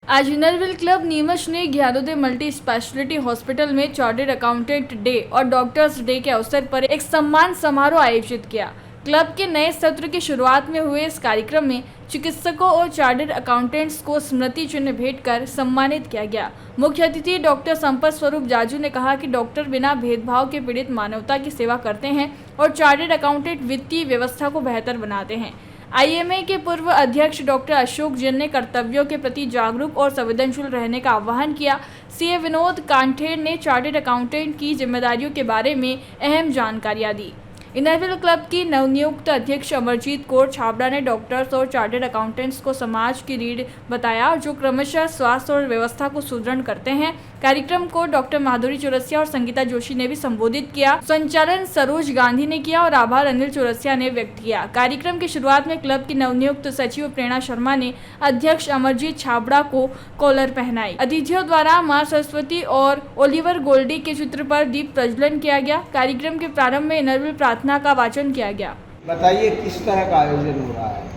आज Inner Wheel club Neemuch ने Gyanodaya multi speciality hospital में चार्टर्ड अकाउंटेंट डे और डॉक्टर्स डे के अवसर पर एक सम्मान समारोह आयोजित किया। क्लब के नए सत्र की शुरुआत में हुए इस कार्यक्रम में चिकित्सकों और चार्टर्ड अकाउंटेंट्स को स्मृति चिन्ह भेंट कर सम्मानित किया गया। मुख्य अतिथि डॉक्टर संपत स्वरूप जाजू ने कहा कि डॉक्टर बिना भेदभाव के पीड़ित मानवता की सेवा करते हैं और चार्टर्ड अकाउंटेंट वित्तीय व्यवस्था को बेहतर बनाते हैं। आईएमए के पूर्व अध्यक्ष डॉक्टर अशोक जैन ने कर्तव्यों के प्रति जागरूक और संवेदनशील रहने का आह्वान किया। सीए विनोद कांठेर ने चार्टर्ड अकाउंटेंट की जिम्मेदारियों के बारे में अहम जानकारियां दी। इनरव्हील क्लब की नवनियुक्त अध्यक्ष अमरजीत कौर छाबड़ा ने डॉक्टर्स और चार्टर्ड अकाउंटेंट्स को समाज की रीढ़ बताया, जो क्रमशः स्वास्थ्य और व्यवस्था को सुदृढ़ करते हैं। कार्यक्रम को डॉक्टर माधुरी चौरसिया और संगीता जोशी ने भी संबोधित किया। संचालन सरोज गांधी ने किया और आभार अनिल चौरसिया ने व्यक्त किया। कार्यक्रम की शुरुआत में क्लब की नवनियुक्त सचिव प्रेरणा शर्मा ने अध्यक्ष अमरजीत छाबड़ा को कॉलर पहनाई। अतिथियों द्वारा मां सरस्वती और ओलिवर गोल्डी के चित्र पर दीप प्रज्वलन किया गया। कार्यक्रम के प्रारंभ में इनरव्हील प्रार्थना का वाचन किया गया। बताइए किस तरह का आयोजन हो रहा है?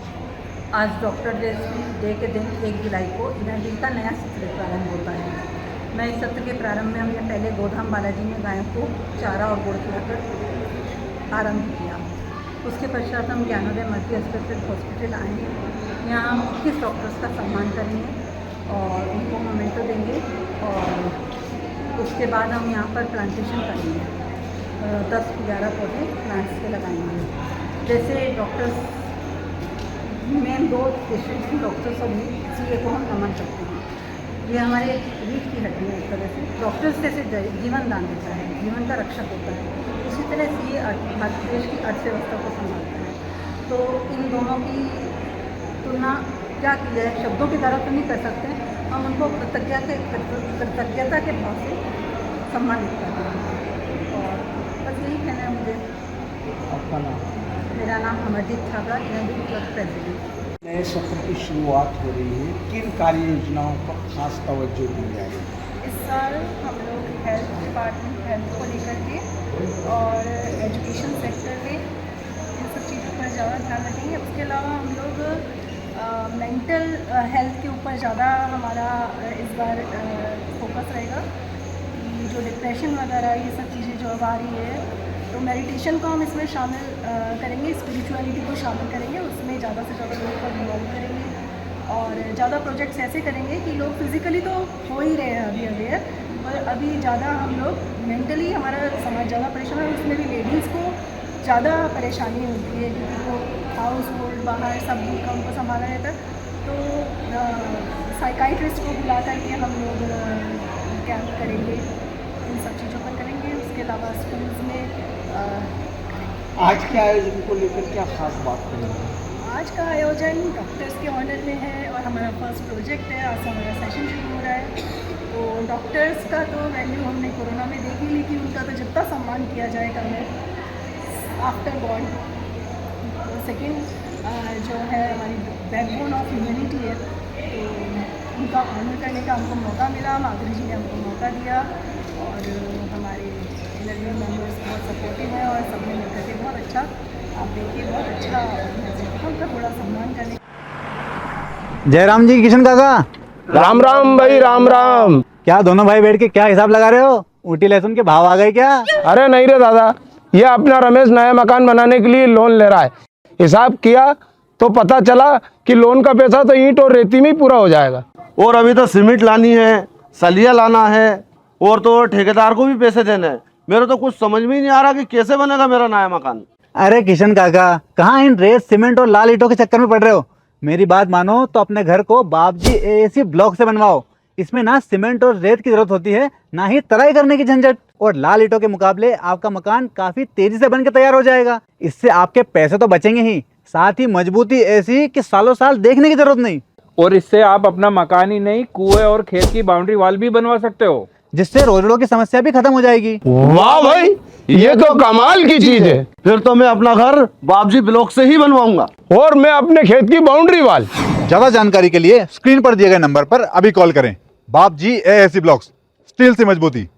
आज डॉक्टर डे के दिन 1 जुलाई को इनरव्हील का नया सत्र प्रारंभ होता है। नए सत्र के प्रारंभ में हमने पहले गोधाम बालाजी में गायों को चारा और गुड़ खिलाकर आरंभ किया। उसके पश्चात हम ज्ञानोदय मल्टी स्पेशलिटी हॉस्पिटल आए। यहाँ हम 21 डॉक्टर्स का सम्मान करेंगे और उनको मोमेंटो देंगे और उसके बाद हम यहाँ पर प्लांटेशन करेंगे। 10-11 पौधे प्लांट्स के लगाएंगे। जैसे डॉक्टर्स मेन 2 स्पेशलिस्ट डॉक्टर्स और सीए को हम नमन करते हैं। ये हमारे रीढ़ की हड्डी है। एक तरह से डॉक्टर्स जैसे जीवन दान देता है, जीवन का रक्षक होता है, उसी तरह सीए भारत देश की अर्थव्यवस्था को संभालता है। तो इन दोनों की तुलना क्या की जाए, शब्दों के द्वारा तो नहीं कर सकते। हम उनको कृतज्ञता के भाव से सम्मानित करते हैं और बस यही कहना है मुझे। आपका नाम? मेरा नाम Amarjeet Chhabra, Inner Wheel club president. नए सत्र की शुरुआत हो रही है, किन कार्य योजनाओं पर खास तवज्जो दी जाएगी? इस साल हम लोग हेल्थ डिपार्टमेंट, हेल्थ को लेकर के और एजुकेशन सेक्टर में इन सब चीज़ों पर ज़्यादा ध्यान रखेंगे। उसके अलावा हम लोग मेंटल हेल्थ के ऊपर ज़्यादा हमारा इस बार फोकस रहेगा कि जो डिप्रेशन वगैरह ये सब चीज़ें जो अब आ रही है, तो मेडिटेशन को हम इसमें शामिल करेंगे, स्पिरिचुअलिटी को शामिल करेंगे, उसमें ज़्यादा से ज़्यादा लोगों को इन्वॉल्व करेंगे और ज़्यादा प्रोजेक्ट्स ऐसे करेंगे कि लोग फिज़िकली तो हो ही रहे हैं अभी अवेयर, पर अभी ज़्यादा हम लोग मेंटली हमारा समाज ज़्यादा परेशान है। उसमें भी लेडीज़ को ज़्यादा परेशानी होती है क्योंकि वो हाउस होल्ड बाहर सब का उनको संभाला रहता है। तो साइकाइट्रिस्ट को बुला करके हम लोग कैंप करेंगे, इन सब चीज़ों पर करेंगे। उसके अलावा स्कूल्स में आज के आयोजन को लेकर क्या खास बात करेंगे? आज का आयोजन डॉक्टर्स के ऑनर में है और हमारा फर्स्ट प्रोजेक्ट है। आज से हमारा सेशन शुरू हो रहा है। तो डॉक्टर्स का तो वैल्यू हमने कोरोना में देखी ली कि उनका तो जितना सम्मान किया जाएगा मैं आफ्टर गॉड। सेकेंड जो है हमारी बैकबोन ऑफ ह्यूमैनिटी है, तो उनका ऑनर करने का हमको मौका मिला। माधुरी जी ने हमको मौका दिया और हमारे इनरव्हील मेंबर्स बहुत सपोर्टिव है और सबने मिलकर के बहुत अच्छा, आप देखिए बहुत अच्छा उनका थोड़ा सम्मान करने। जयराम जी, किशन काका, राम राम भाई, राम राम। क्या दोनों भाई बैठ के क्या हिसाब लगा रहे हो? ऊटी लहसुन के भाव आ गए क्या? अरे नहीं रे दादा, ये अपना रमेश नया मकान बनाने के लिए लोन ले रहा है। हिसाब किया तो पता चला कि लोन का पैसा तो ईंट और रेती में ही पूरा हो जाएगा। और अभी तो सीमेंट लानी है, सलिया लाना है और तो ठेकेदार को भी पैसे देने हैं। मेरे तो कुछ समझ में ही नहीं आ रहा कि कैसे बनेगा मेरा नया मकान। अरे किशन काका, कहाँ इन रेत सीमेंट और लाल ईंटों के चक्कर में पड़ रहे हो? मेरी बात मानो तो अपने घर को बाबजी एएसी ब्लॉक से बनवाओ। इसमें ना सीमेंट और रेत की जरूरत होती है, ना ही तराई करने की झंझट। और लाल ईंटों के मुकाबले आपका मकान काफी तेजी से बनकर तैयार हो जाएगा। इससे आपके पैसे तो बचेंगे ही, साथ ही मजबूती ऐसी कि सालों साल देखने की जरूरत नहीं। और इससे आप अपना मकान ही नहीं, कुएं और खेत की बाउंड्री वॉल भी बनवा सकते हो, जिससे रोजड़ों की समस्या भी खत्म हो जाएगी। वाह भाई, ये तो कमाल की चीज है। फिर तो मैं अपना घर बाबजी ब्लॉक से ही बनवाऊंगा और मैं अपने खेत की बाउंड्री वाल। ज्यादा जानकारी के लिए स्क्रीन पर दिए गए नंबर पर अभी कॉल करें। बाबजी एएसी ब्लॉक्स, स्टील से मजबूती।